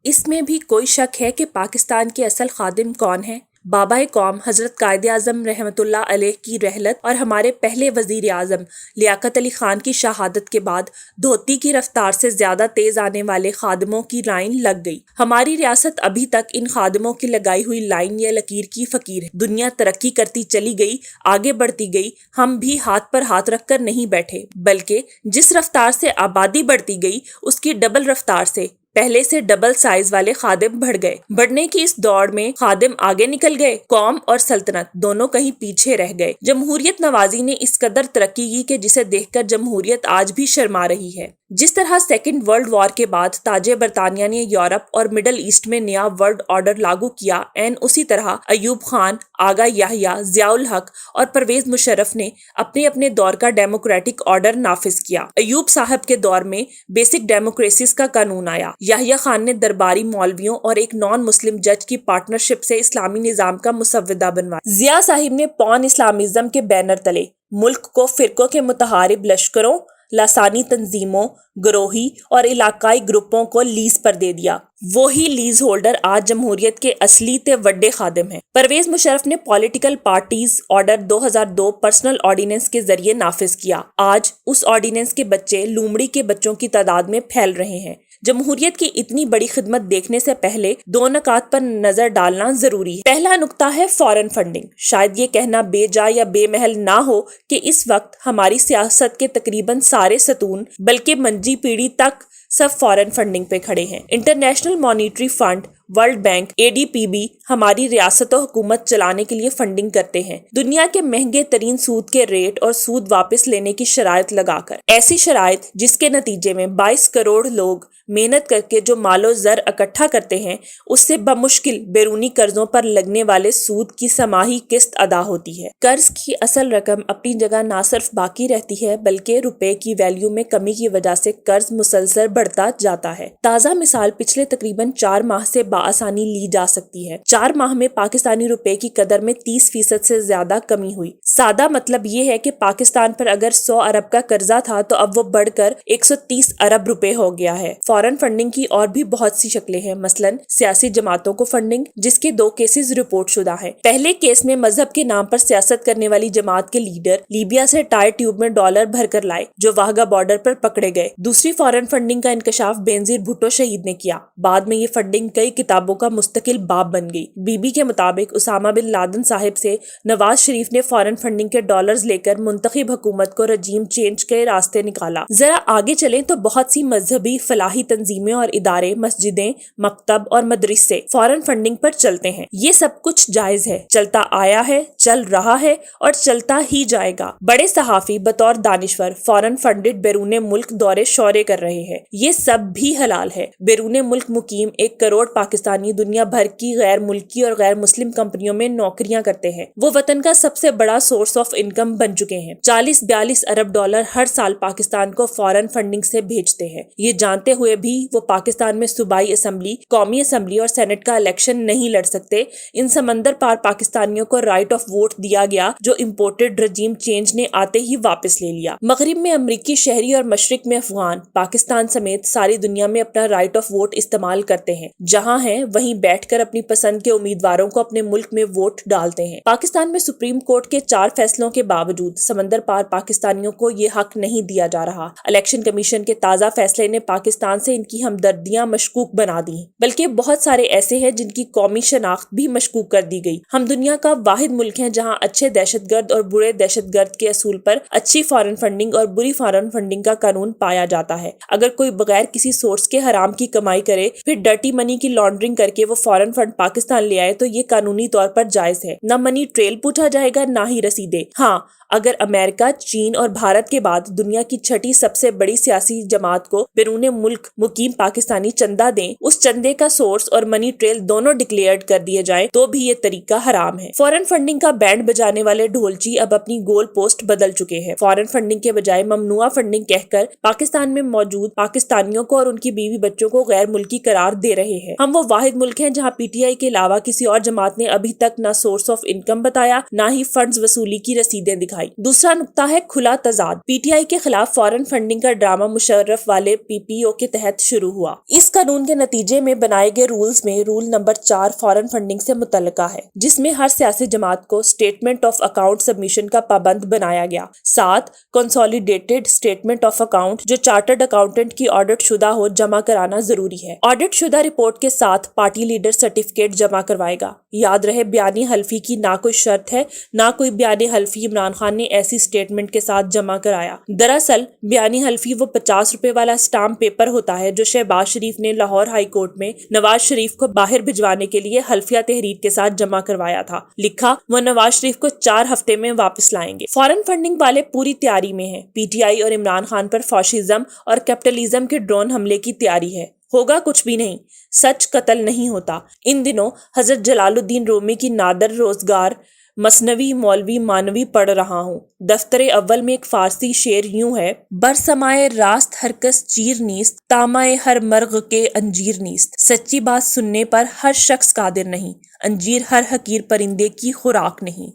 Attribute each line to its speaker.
Speaker 1: اس میں بھی کوئی شک ہے کہ پاکستان کے اصل خادم کون ہیں؟ بابا قوم حضرت قائد اعظم رحمۃ اللہ علیہ کی رحلت اور ہمارے پہلے وزیر اعظم لیاقت علی خان کی شہادت کے بعد دھوتی کی رفتار سے زیادہ تیز آنے والے خادموں کی لائن لگ گئی۔ ہماری ریاست ابھی تک ان خادموں کی لگائی ہوئی لائن یا لکیر کی فقیر ہے۔ دنیا ترقی کرتی چلی گئی، آگے بڑھتی گئی، ہم بھی ہاتھ پر ہاتھ رکھ کر نہیں بیٹھے، بلکہ جس رفتار سے آبادی بڑھتی گئی اس کی ڈبل رفتار سے پہلے سے ڈبل سائز والے خادم بڑھ گئے۔ بڑھنے کی اس دوڑ میں خادم آگے نکل گئے، قوم اور سلطنت دونوں کہیں پیچھے رہ گئے۔ جمہوریت نوازی نے اس قدر ترقی کی کہ جسے دیکھ کر جمہوریت آج بھی شرما رہی ہے۔ جس طرح سیکنڈ ورلڈ وار کے بعد تاج برطانیہ نے یورپ اور مڈل ایسٹ میں نیا ورلڈ آرڈر لاگو کیا، اسی طرح ایوب خان، آغا یحییٰ، ضیاء الحق اور پرویز مشرف نے اپنے اپنے دور کا ڈیموکریٹک آرڈر نافذ کیا۔ ایوب صاحب کے دور میں بیسک ڈیموکریسیز کا قانون آیا۔ یحییٰ خان نے درباری مولویوں اور ایک نان مسلم جج کی پارٹنرشپ سے اسلامی نظام کا مسودہ بنوایا۔ ضیاء صاحب نے پان اسلامزم کے بینر تلے ملک کو فرقوں کے متحارب لشکروں، لسانی تنظیموں، گروہی اور علاقائی گروپوں کو لیز پر دے دیا۔ وہی لیز ہولڈر آج جمہوریت کے اصلی تے وڈے خادم ہیں۔ پرویز مشرف نے political parties order 2002 personal ordinance کے ذریعے نافذ کیا۔ آج اس آرڈیننس کے بچے لومڑی کے بچوں کی تعداد میں پھیل رہے ہیں۔ جمہوریت کی اتنی بڑی خدمت دیکھنے سے پہلے دو نکات پر نظر ڈالنا ضروری ہے۔ پہلا نکتہ ہے فارن فنڈنگ۔ شاید یہ کہنا بے جا یا بے محل نہ ہو کہ اس وقت ہماری سیاست کے تقریباً سارے ستون بلکہ منجی پیڑھی تک سب فارن فنڈنگ پہ کھڑے ہیں۔ International monetary fund, world bank, ADPB ہماری ریاست و حکومت چلانے کے لیے فنڈنگ کرتے ہیں، دنیا کے مہنگے ترین سود کے ریٹ اور سود واپس لینے کی شرائط لگا کر۔ ایسی شرائط جس کے نتیجے میں 22 کروڑ لوگ محنت کر کے جو مال و زر اکٹھا کرتے ہیں اس سے بمشکل بیرونی قرضوں پر لگنے والے سود کی سماہی قسط ادا ہوتی ہے۔ قرض کی اصل رقم اپنی جگہ نہ صرف باقی رہتی ہے بلکہ روپے کی ویلیو میں کمی کی وجہ سے قرض مسلسل بڑھتا جاتا ہے۔ تازہ مثال پچھلے تقریباً 4 ماہ سے بآسانی لی جا سکتی ہے۔ 4 ماہ میں پاکستانی روپے کی قدر میں 30% سے زیادہ کمی ہوئی۔ سادہ مطلب یہ ہے کہ پاکستان پر اگر 100 ارب کا قرضہ تھا تو اب وہ بڑھ کر 130 ارب روپے ہو گیا ہے۔ فارن فنڈنگ کی اور بھی بہت سی شکلیں ہیں، مثلاً سیاسی جماعتوں کو فنڈنگ، جس کے 2 کیسز رپورٹ شدہ ہیں۔ پہلے کیس میں مذہب کے نام پر سیاست کرنے والی جماعت کے لیڈر لیبیا سے ٹائر ٹیوب میں ڈالر بھر کر لائے جو واہگہ بارڈر پر پکڑے گئے۔ دوسری فارن فنڈنگ کا انکشاف بینظیر بھٹو شہید نے کیا۔ بعد میں یہ فنڈنگ کئی کتابوں کا مستقل باب بن گئی۔ بی کے مطابق اسامہ بن لادن صاحب سے نواز شریف نے فارن فنڈنگ کے ڈالرز لے کر منتخب حکومت کو رجیم چینج کے راستے نکالا۔ ذرا آگے چلیں تو بہت سی مذہبی فلاحی تنظیمیں اور ادارے، مسجدیں، مکتب اور مدرسے فارن فنڈنگ پر چلتے ہیں۔ یہ سب کچھ جائز ہے، چلتا آیا ہے، چل رہا ہے اور چلتا ہی جائے گا۔ بڑے صحافی بطور دانشور فارن فنڈڈ بیرون ملک دورے شورے کر رہے ہیں، یہ سب بھی حلال ہے۔ بیرون ملک مقیم 1 کروڑ پاکستانی دنیا بھر کی غیر ملکی اور غیر مسلم کمپنیوں میں نوکریاں کرتے ہیں۔ وہ وطن کا سب سے بڑا سورس آف انکم بن چکے ہیں۔ 40-42 ارب ڈالر ہر سال پاکستان کو فارن فنڈنگ سے بھیجتے ہیں۔ یہ جانتے ہوئے بھی وہ پاکستان میں صوبائی اسمبلی، قومی اسمبلی اور سینٹ کا الیکشن نہیں لڑ سکتے۔ ان سمندر پار پاکستانیوں کو رائٹ آف ووٹ دیا گیا جو امپورٹڈ رجیم چینج نے آتے ہی واپس لے لیا۔ مغرب میں امریکی شہری اور مشرق میں افغان پاکستان سمیت ساری دنیا میں اپنا رائٹ آف ووٹ استعمال کرتے ہیں۔ جہاں ہیں وہیں بیٹھ کر اپنی پسند کے امیدواروں کو اپنے ملک میں ووٹ ڈالتے ہیں۔ پاکستان میں سپریم کورٹ کے 4 فیصلوں کے باوجود سمندر پار پاکستانیوں کو یہ حق نہیں دیا جا رہا۔ الیکشن کمیشن کے تازہ فیصلے نے پاکستان سے ان کی ہمدردیاں مشکوک بنا دی، بلکہ بہت سارے ایسے ہیں جن کی قومی شناخت بھی مشکوک کر دی گئی۔ ہم دنیا کا واحد ملک ہیں جہاں اچھے دہشت گرد اور برے دہشت گرد کے اصول پر اچھی فارن فنڈنگ اور بری فارن فنڈنگ کا قانون پایا جاتا ہے۔ اگر کوئی بغیر کسی سورس کے حرام کی کمائی کرے پھر ڈرٹی منی کی لانڈرنگ کر کے وہ فارن فنڈ پاکستان لے آئے تو یہ قانونی طور پر جائز ہے۔ نہ منی ٹریل پوچھا جائے گا نہ ہی رسیدیں۔ ہاں، اگر امریکہ، چین اور بھارت کے بعد دنیا کی 6ٹھی سب سے بڑی سیاسی جماعت کو بیرون ملک مقیم پاکستانی چندہ دیں، اس چندے کا سورس اور منی ٹریل دونوں ڈکلیئرڈ کر دیے جائیں تو بھی یہ طریقہ حرام ہے۔ فارن فنڈنگ کا بینڈ بجانے والے ڈھولچی اب اپنی گول پوسٹ بدل چکے ہیں۔ فارن فنڈنگ کے بجائے ممنوعہ فنڈنگ کہہ کر پاکستان میں موجود پاکستانیوں کو اور ان کی بیوی بچوں کو غیر ملکی قرار دے رہے ہیں۔ ہم وہ واحد ملک ہیں جہاں پی ٹی آئی کے علاوہ کسی اور جماعت نے ابھی تک نہ سورس آف انکم بتایا نہ ہی فنڈز وصولی کی رسیدیں دکھائی۔ دوسرا نقطہ ہے کھلا تضاد۔ پی ٹی آئی کے خلاف فارن فنڈنگ کا ڈرامہ مشرف والے پی پی او کے تحت شروع ہوا۔ اس قانون کے نتیجے میں بنائے گئے رولز میں رول نمبر 4 فارن فنڈنگ سے متعلقہ ہے، جس میں ہر سیاسی جماعت کو اسٹیٹمنٹ آف اکاؤنٹ سبمیشن کا پابند بنایا گیا۔ 7 کنسالیڈیٹڈ اسٹیٹمنٹ آف اکاؤنٹ جو چارٹرڈ اکاؤنٹنٹ کی آڈٹ شدہ ہو جمع کرانا ضروری ہے۔ آڈٹ شدہ رپورٹ کے ساتھ پارٹی لیڈر سرٹیفکیٹ جمع کروائے گا۔ یاد رہے بیانی حلفی کی نہ کوئی شرط ہے نہ کوئی بیانی حلفی عمران خان نے ایسی اسٹیٹمنٹ کے ساتھ جمع کرایا۔ دراصل بیانی حلفی وہ 50 روپے والا اسٹامپ پیپر ہوتا ہے جو شہباز شریف نے لاہور ہائی کورٹ میں نواز شریف کو باہر بھجوانے کے لیے حلفیہ تحریر کے ساتھ جمع کروایا تھا۔ لکھا وہ نواز شریف کو 4 ہفتے میں واپس لائیں گے۔ فارن فنڈنگ والے پوری تیاری میں ہیں۔ پی ٹی آئی اور عمران خان پر فاشزم اور کیپٹلزم کے ڈرون حملے کی تیاری ہے۔ ہوگا کچھ بھی نہیں، سچ قتل نہیں ہوتا۔ ان دنوں حضرت جلال الدین رومی کی نادر روزگار مثنوی مولوی مانوی پڑھ رہا ہوں۔ دفتر اول میں ایک فارسی شعر یوں ہے: برسمائے راست ہر کس چیر نیست، تامائے ہر مرغ کے انجیر نیست۔ سچی بات سننے پر ہر شخص قادر نہیں، انجیر ہر حقیر پرندے کی خوراک نہیں۔